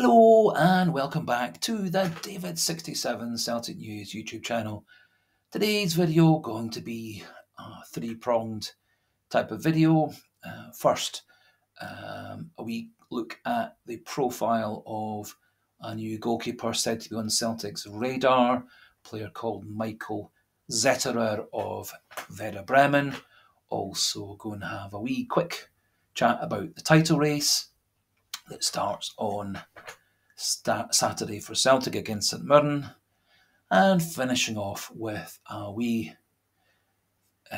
Hello and welcome back to the David67 Celtic News YouTube channel. Today's video going to be a three-pronged type of video. First, a wee look at the profile of a new goalkeeper said to be on Celtic's radar, a player called Michael Zetterer of Werder Bremen. Also going to have a wee quick chat about the title race that starts on Saturday for Celtic against St Mirren, and finishing off with a wee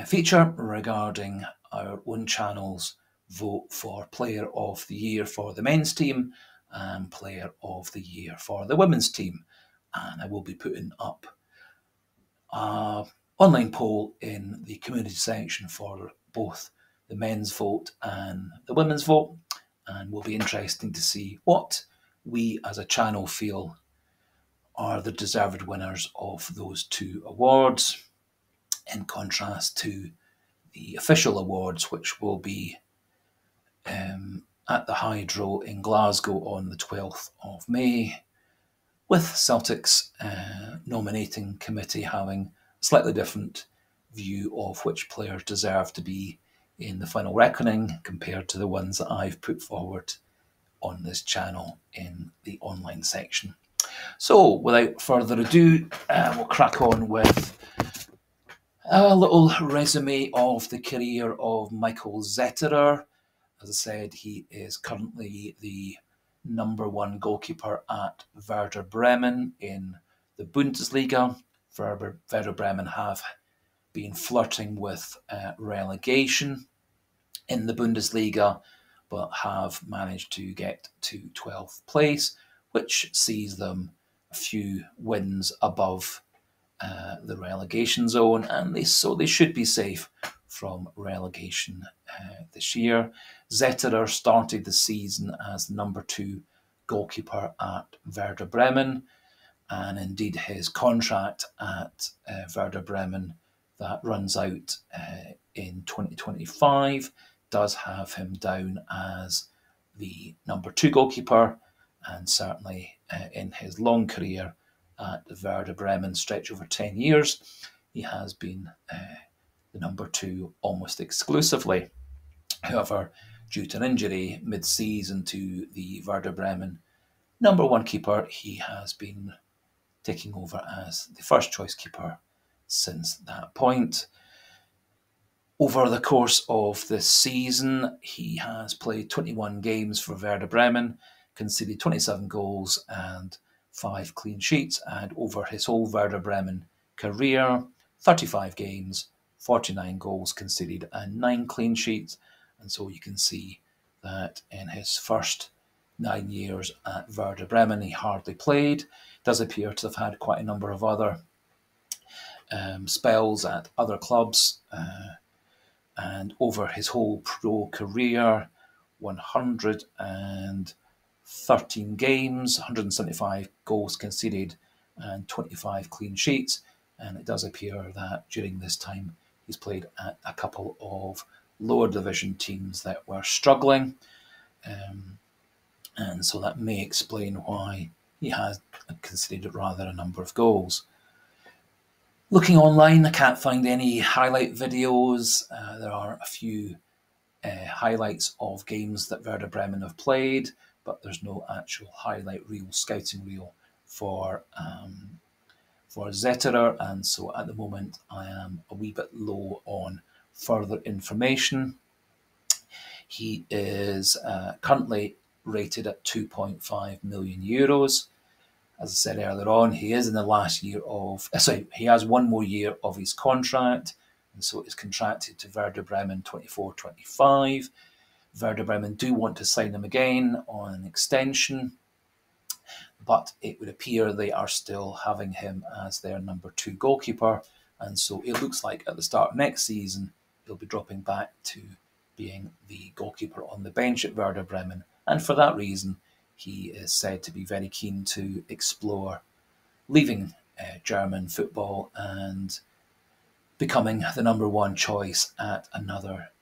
feature regarding our own channel's vote for Player of the Year for the men's team and Player of the Year for the women's team. And I will be putting up an online poll in the community section for both the men's vote and the women's vote, and will be interesting to see what we as a channel feel are the deserved winners of those two awards, in contrast to the official awards, which will be at the Hydro in Glasgow on the 12th of May, with Celtic's nominating committee having a slightly different view of which players deserve to be in the final reckoning compared to the ones that I've put forward on this channel in the online section. So, without further ado, we'll crack on with a little resume of the career of Michael Zetterer. As I said, he is currently the #1 goalkeeper at Werder Bremen in the Bundesliga. Werder Bremen have been flirting with relegation in the Bundesliga, but have managed to get to 12th place, which sees them a few wins above the relegation zone, and they should be safe from relegation this year. Zetterer started the season as the #2 goalkeeper at Werder Bremen, and indeed his contract at Werder Bremen that runs out in 2025 does have him down as the #2 goalkeeper, and certainly in his long career at Werder Bremen, stretch over 10 years, he has been the #2 almost exclusively. However, due to an injury mid-season to the Werder Bremen #1 keeper, he has been taking over as the first choice keeper since that point. Over the course of this season, he has played 21 games for Werder Bremen, conceded 27 goals and 5 clean sheets, and over his whole Werder Bremen career, 35 games, 49 goals conceded and 9 clean sheets. And so you can see that in his first 9 years at Werder Bremen, he hardly played. Does appear to have had quite a number of other spells at other clubs. And over his whole pro career, 113 games, 175 goals conceded, and 25 clean sheets. And it does appear that during this time, he's played at a couple of lower division teams that were struggling. And so that may explain why he has conceded rather a number of goals. Looking online, I can't find any highlight videos. There are a few highlights of games that Werder Bremen have played, but there's no actual highlight reel, scouting reel for Zetterer, and so at the moment I am a wee bit low on further information. He is currently rated at €2.5 million. As I said earlier on, he is in the last year of... he has one more year of his contract, and so it's contracted to Werder Bremen 24-25. Werder Bremen do want to sign him again on an extension, but it would appear they are still having him as their #2 goalkeeper, and so it looks like at the start of next season, he'll be dropping back to being the goalkeeper on the bench at Werder Bremen, and for that reason, he is said to be very keen to explore leaving German football and becoming the #1 choice at another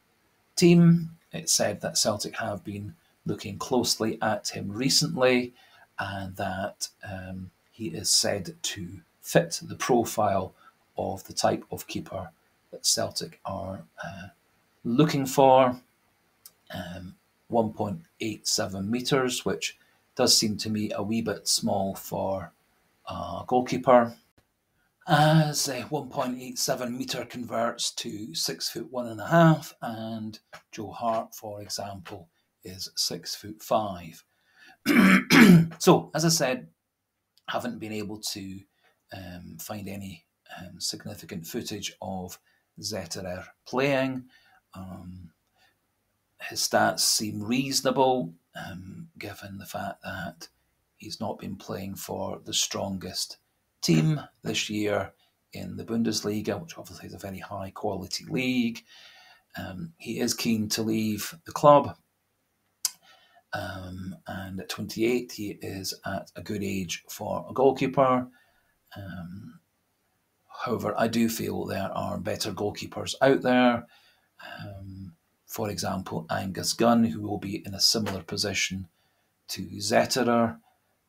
team. It's said that Celtic have been looking closely at him recently, and that he is said to fit the profile of the type of keeper that Celtic are looking for. 1.87 metres, which does seem to me a wee bit small for a goalkeeper, as a 1.87 metre converts to 6'1.5", and Joe Hart, for example, is 6'5". So, as I said, haven't been able to find any significant footage of Zetterer playing. His stats seem reasonable, given the fact that he's not been playing for the strongest team this year in the Bundesliga, which obviously is a very high quality league. He is keen to leave the club, and at 28 he is at a good age for a goalkeeper. However, I do feel there are better goalkeepers out there. For example, Angus Gunn, who will be in a similar position to Zetterer,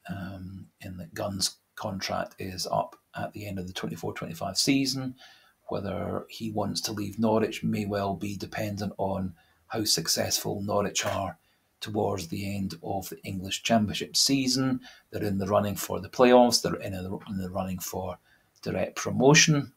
in that Gunn's contract is up at the end of the 24-25 season. Whether he wants to leave Norwich may well be dependent on how successful Norwich are towards the end of the English Championship season. They're in the running for the playoffs. They're in the running for direct promotion.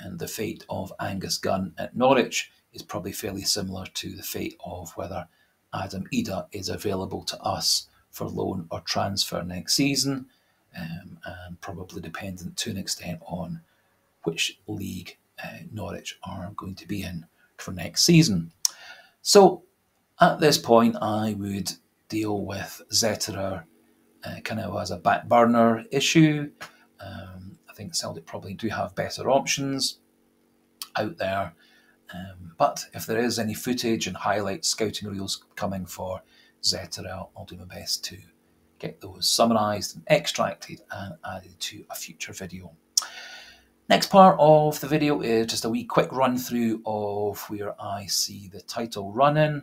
And the fate of Angus Gunn at Norwich is probably fairly similar to the fate of whether Adam Ida is available to us for loan or transfer next season, and probably dependent to an extent on which league Norwich are going to be in for next season. So at this point, I would deal with Zetterer kind of as a back burner issue. I think Celtic probably do have better options out there. But if there is any footage and highlights, scouting reels coming for Zetterer, I'll do my best to get those summarised and extracted and added to a future video. Next part of the video is just a wee quick run through of where I see the title running.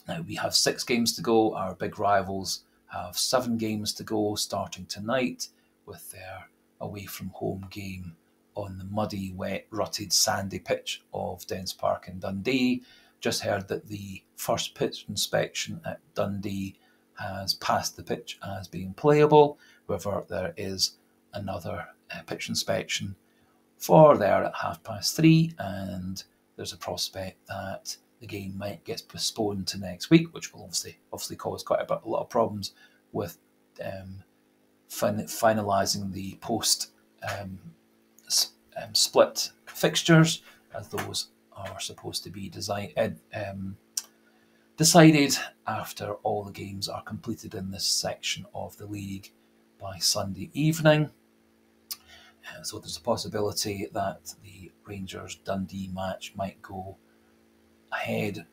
Now we have 6 games to go. Our big rivals have 7 games to go, starting tonight with their away from home game on the muddy, wet, rutted, sandy pitch of Dens Park in Dundee. Just heard that the first pitch inspection at Dundee has passed the pitch as being playable. However, there is another pitch inspection for there at 3:30, and there's a prospect that the game might get postponed to next week, which will obviously cause quite a lot of problems with finalising the post split fixtures, as those are supposed to be decided after all the games are completed in this section of the league by Sunday evening. So there's a possibility that the Rangers-Dundee match might go ahead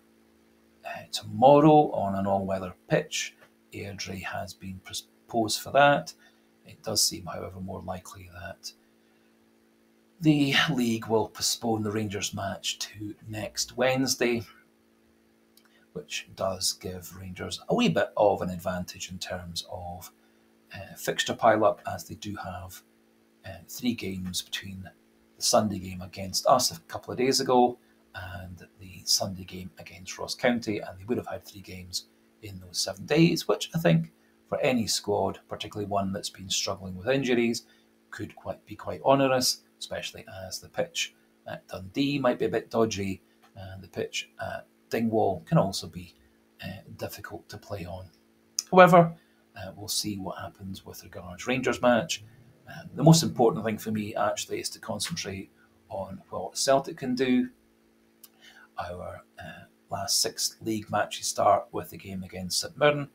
tomorrow on an all-weather pitch. Airdrie has been proposed for that. It does seem, however, more likely that the league will postpone the Rangers match to next Wednesday, which does give Rangers a wee bit of an advantage in terms of fixture pile-up, as they do have 3 games between the Sunday game against us a couple of days ago and the Sunday game against Ross County, and they would have had 3 games in those 7 days, which I think for any squad, particularly one that's been struggling with injuries, could be quite onerous, especially as the pitch at Dundee might be a bit dodgy, and the pitch at Dingwall can also be difficult to play on. However, we'll see what happens with regards to Rangers match. The most important thing for me actually is to concentrate on what Celtic can do. Our last 6 league matches start with the game against St Mirren,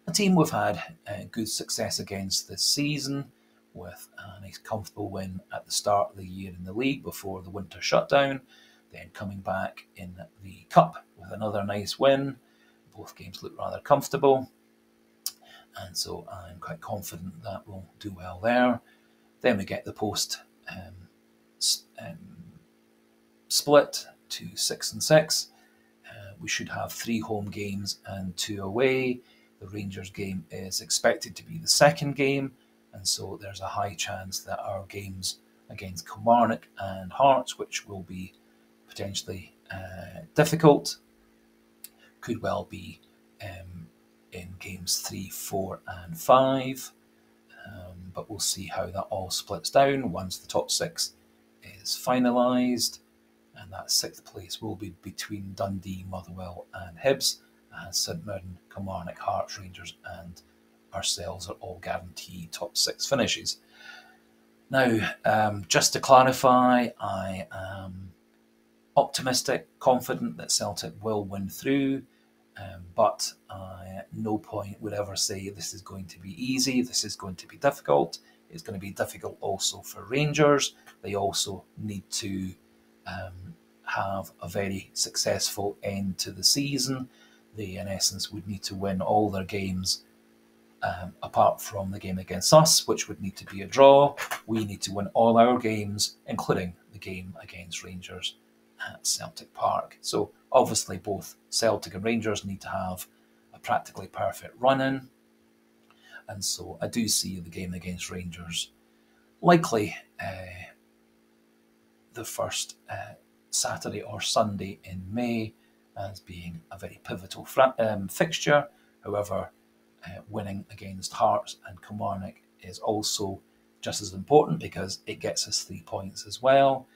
a team we've had good success against this season, with a nice comfortable win at the start of the year in the league before the winter shutdown, then coming back in the cup with another nice win. Both games look rather comfortable, and so I'm quite confident that we'll do well there. Then we get the post split to 6 and 6. We should have 3 home games and 2 away. The Rangers game is expected to be the second game, and so there's a high chance that our games against Kilmarnock and Hearts, which will be potentially difficult, could well be in games 3, 4 and 5. But we'll see how that all splits down once the top 6 is finalised, and that 6th place will be between Dundee, Motherwell and Hibs, as St Mirren, Kilmarnock, Hearts, Rangers and ourselves are all guaranteed top 6 finishes. Now, just to clarify, I am optimistic, confident that Celtic will win through, but I at no point would ever say this is going to be easy, this is going to be difficult. It's going to be difficult also for Rangers. They also need to have a very successful end to the season. They, in essence, would need to win all their games apart from the game against us, which would need to be a draw. We need to win all our games, including the game against Rangers at Celtic Park. So obviously both Celtic and Rangers need to have a practically perfect run-in. And so I do see the game against Rangers likely the first Saturday or Sunday in May as being a very pivotal fixture. However, winning against Hearts and Kilmarnock is also just as important because it gets us 3 points as well,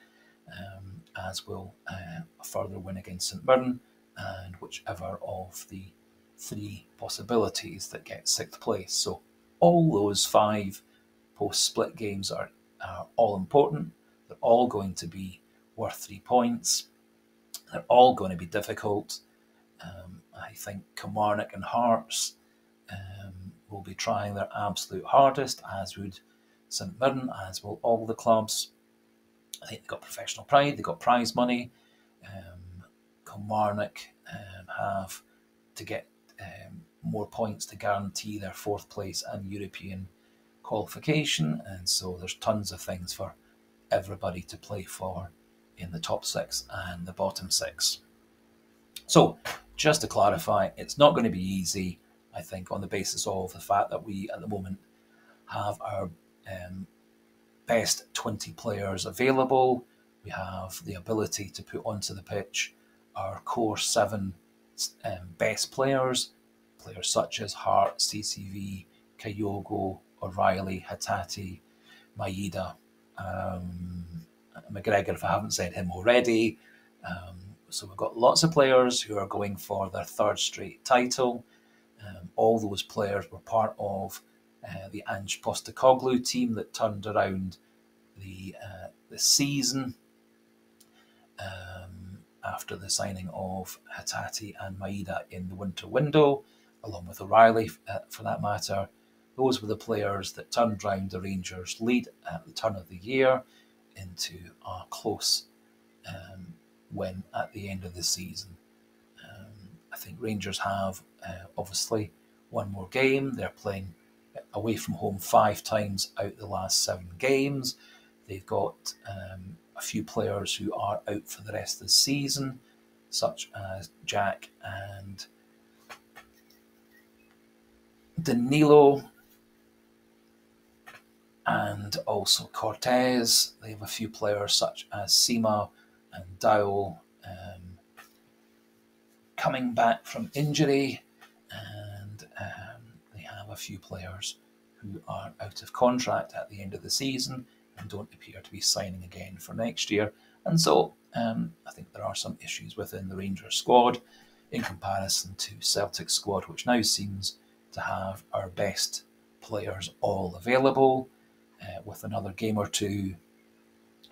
as will a further win against St Mirren and whichever of the 3 possibilities that get 6th place. So all those 5 post-split games are all important. They're all going to be worth 3 points. They're all going to be difficult. I think Kilmarnock and Hearts will be trying their absolute hardest, as would St Mirren, as will all the clubs. I think they've got professional pride, they've got prize money. Kilmarnock have to get more points to guarantee their 4th place and European qualification, and so there's tons of things for everybody to play for in the top 6 and the bottom 6. So just to clarify, it's not going to be easy, I think, on the basis of the fact that we at the moment have our best 20 players available. We have the ability to put onto the pitch our core 7 best players such as Hart, CCV, Kyogo, O'Reilly, Hatate, Maeda, McGregor, if I haven't said him already. So we've got lots of players who are going for their 3rd straight title. All those players were part of the Ange Postecoglou team that turned around the season after the signing of Hatate and Maeda in the winter window, along with O'Reilly for that matter. Those were the players that turned round the Rangers' lead at the turn of the year into a close win at the end of the season. I think Rangers have obviously one more game. They're playing away from home 5 times out the last 7 games. They've got a few players who are out for the rest of the season, such as Jack and Danilo, and also Cortez. They have a few players such as Sima and Dowell coming back from injury, and they have a few players who are out of contract at the end of the season and don't appear to be signing again for next year. And so I think there are some issues within the Rangers squad in comparison to Celtic's squad, which now seems to have our best players all available. With another game or two,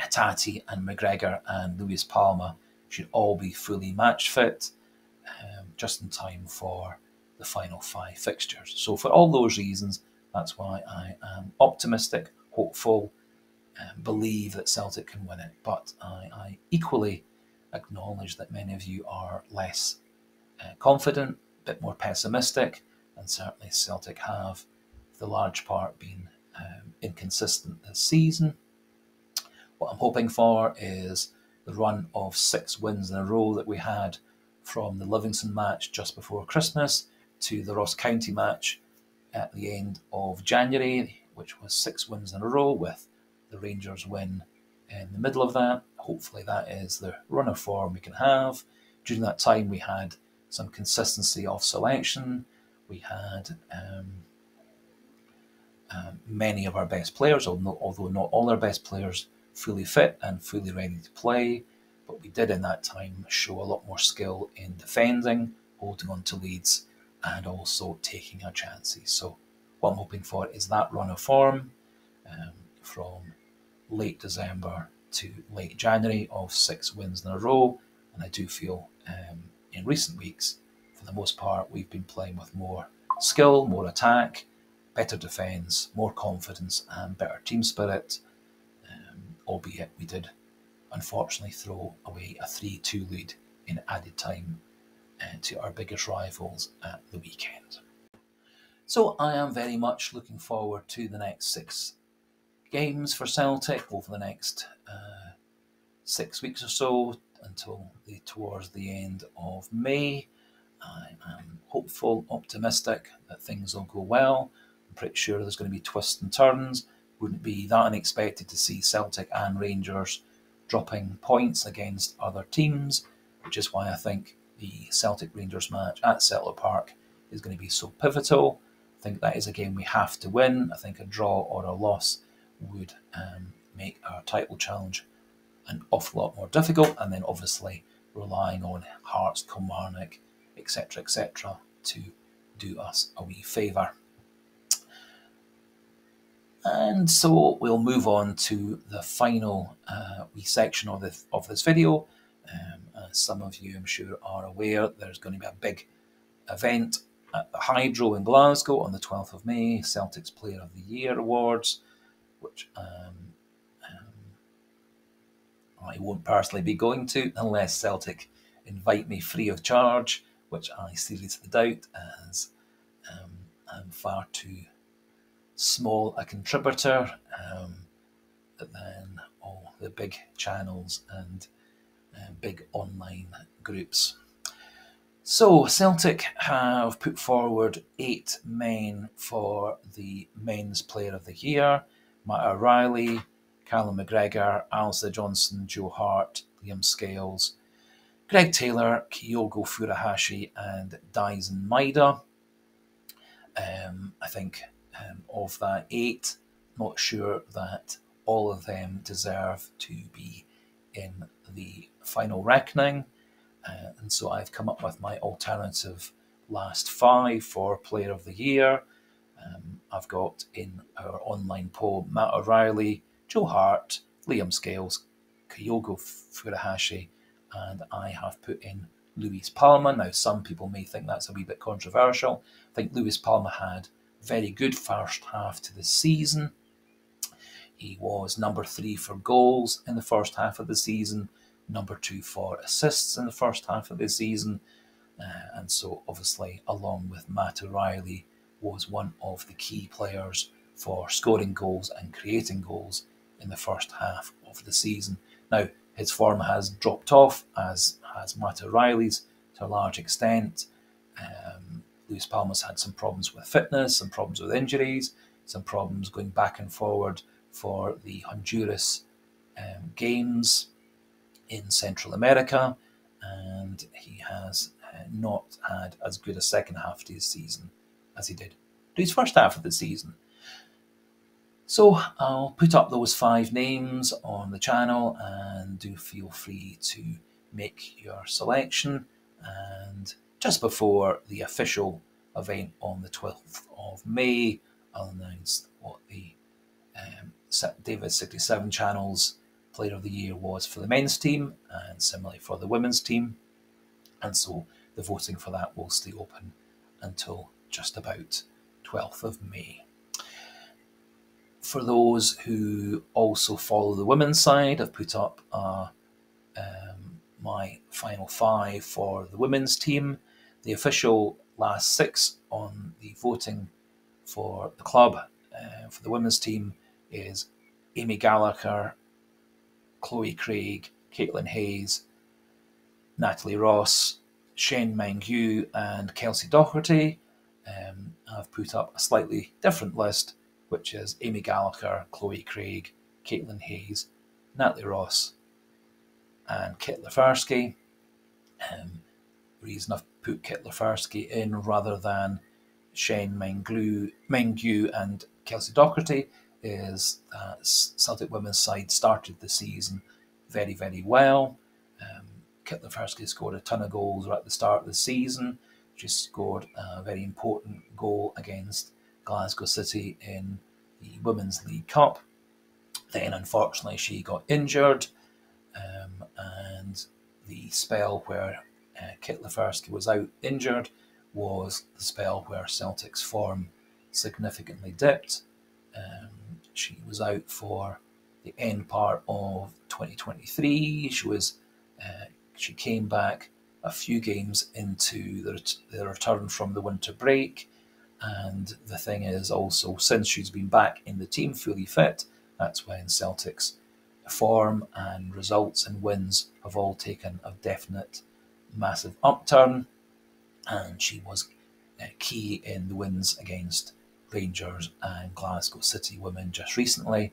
Hatate and McGregor and Luis Palma should all be fully match fit, just in time for the final 5 fixtures. So for all those reasons, that's why I am optimistic, hopeful, believe that Celtic can win it. But I equally acknowledge that many of you are less confident, a bit more pessimistic, and certainly Celtic have, for the large part, been inconsistent this season. What I'm hoping for is the run of 6 wins in a row that we had from the Livingston match just before Christmas to the Ross County match at the end of January, which was 6 wins in a row, with the Rangers win in the middle of that. Hopefully that is the run of form we can have. During that time we had some consistency of selection. We had many of our best players, although not all our best players, fully fit and fully ready to play. But we did in that time show a lot more skill in defending, holding on to leads, and also taking our chances. So what I'm hoping for is that run of form from late December to late January of 6 wins in a row. And I do feel in recent weeks, for the most part, we've been playing with more skill, more attack, better defence, more confidence and better team spirit, albeit we did unfortunately throw away a 3-2 lead in added time to our biggest rivals at the weekend. So I am very much looking forward to the next 6 games for Celtic over the next 6 weeks or so until towards the end of May. I am hopeful, optimistic that things will go well. I'm pretty sure there's going to be twists and turns. Wouldn't be that unexpected to see Celtic and Rangers dropping points against other teams, which is why I think the Celtic-Rangers match at Zetterer Park is going to be so pivotal. I think that is a game we have to win. I think a draw or a loss would make our title challenge an awful lot more difficult, and then obviously relying on Hearts, Kilmarnock, etc., to do us a wee favour. And so we'll move on to the final wee section of this video. As some of you, I'm sure, are aware, there's going to be a big event at the Hydro in Glasgow on the 12th of May, Celtic's Player of the Year Awards, which I won't personally be going to unless Celtic invite me free of charge, which I seriously doubt, as I'm far too small a contributor than all the big channels and big online groups. So Celtic have put forward 8 men for the Men's Player of the Year: Matt O'Reilly, Callum McGregor, Alistair Johnson, Joe Hart, Liam Scales, Greg Taylor, Kyogo Furuhashi and Daisen Maeda. I think of that 8, not sure that all of them deserve to be in the final reckoning. And so I've come up with my alternative last 5 for Player of the Year. I've got in our online poll Matt O'Reilly, Joe Hart, Liam Scales, Kyogo Furuhashi, and I have put in Luis Palma. Now, some people may think that's a wee bit controversial. I think Luis Palma had a very good first half to the season. He was number 3 for goals in the first half of the season, number 2 for assists in the first half of the season, and so obviously, along with Matt O'Reilly, was one of the key players for scoring goals and creating goals in the first half of the season. Now, his form has dropped off, as has Matt O'Reilly's to a large extent. Luis Palma's had some problems with fitness, some problems with injuries, some problems going back and forward for the Honduras games in Central America, and he has not had as good a second half to his season as he did to his first half of the season. So I'll put up those 5 names on the channel, and do feel free to make your selection. And just before the official event on the 12th of May, I'll announce what the David 67 channel's Player of the Year was for the men's team, and similarly for the women's team. And so the voting for that will stay open until just about 12th of May. For those who also follow the women's side, I've put up my final 5 for the women's team. The official last 6 on the voting for the club for the women's team is Amy Gallagher, Chloe Craig, Caitlin Hayes, Natalie Ross, Shane Mangyu and Kelsey Doherty. have put up a slightly different list, which is Amy Gallagher, Chloe Craig, Caitlin Hayes, Natalie Ross, and Kit Lefersky. The reason I've put Kit Lefersky in rather than Shane Mengyu and Kelsey Docherty is that Celtic women's side started the season very, very well. Kit Lefersky scored a ton of goals right at the start of the season. She scored a very important goal against Glasgow City in the Women's League Cup. Then, unfortunately, she got injured, and the spell where Kit Lefersky was out injured was the spell where Celtic's form significantly dipped. She was out for the end part of 2023. She came back a few games into the return from the winter break. And the thing is also, since she's been back in the team fully fit, that's when Celtic's form and results and wins have all taken a definite massive upturn. And she was key in the wins against Rangers and Glasgow City women just recently.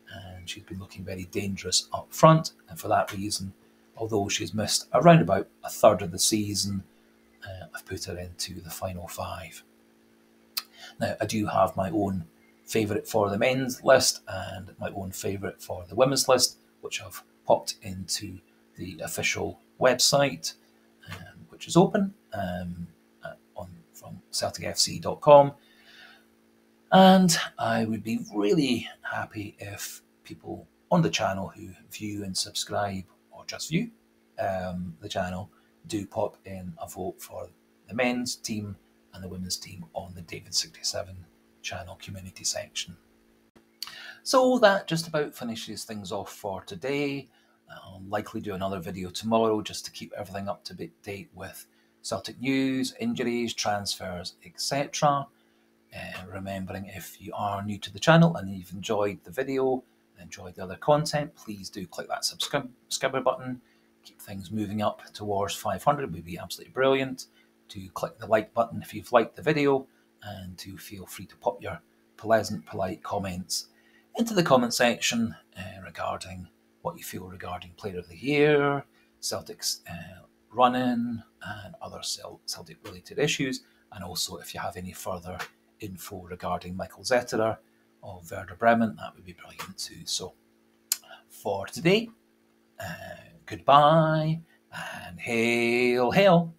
And she's been looking very dangerous up front. And for that reason, although she's missed around about a third of the season, I've put her into the final five. Now, I do have my own favourite for the men's list and my own favourite for the women's list, which I've popped into the official website, which is open from CelticFC.com. And I would be really happy if people on the channel who view and subscribe, or just view the channel, do pop in a vote for the men's team and the women's team on the David67 channel community section. So that just about finishes things off for today. I'll likely do another video tomorrow just to keep everything up to date with Celtic news, injuries, transfers, etc. Remembering, if you are new to the channel and you've enjoyed the video and enjoyed the other content, please do click that subscribe button. Keep things moving up towards 500 would be absolutely brilliant. To click the like button if you've liked the video, and to feel free to pop your pleasant, polite comments into the comment section regarding what you feel regarding Player of the Year, Celtic's run-in, and other Celtic-related issues. And also, if you have any further info regarding Michael Zetterer of Werder Bremen, that would be brilliant too. So, for today, goodbye, and hail, hail!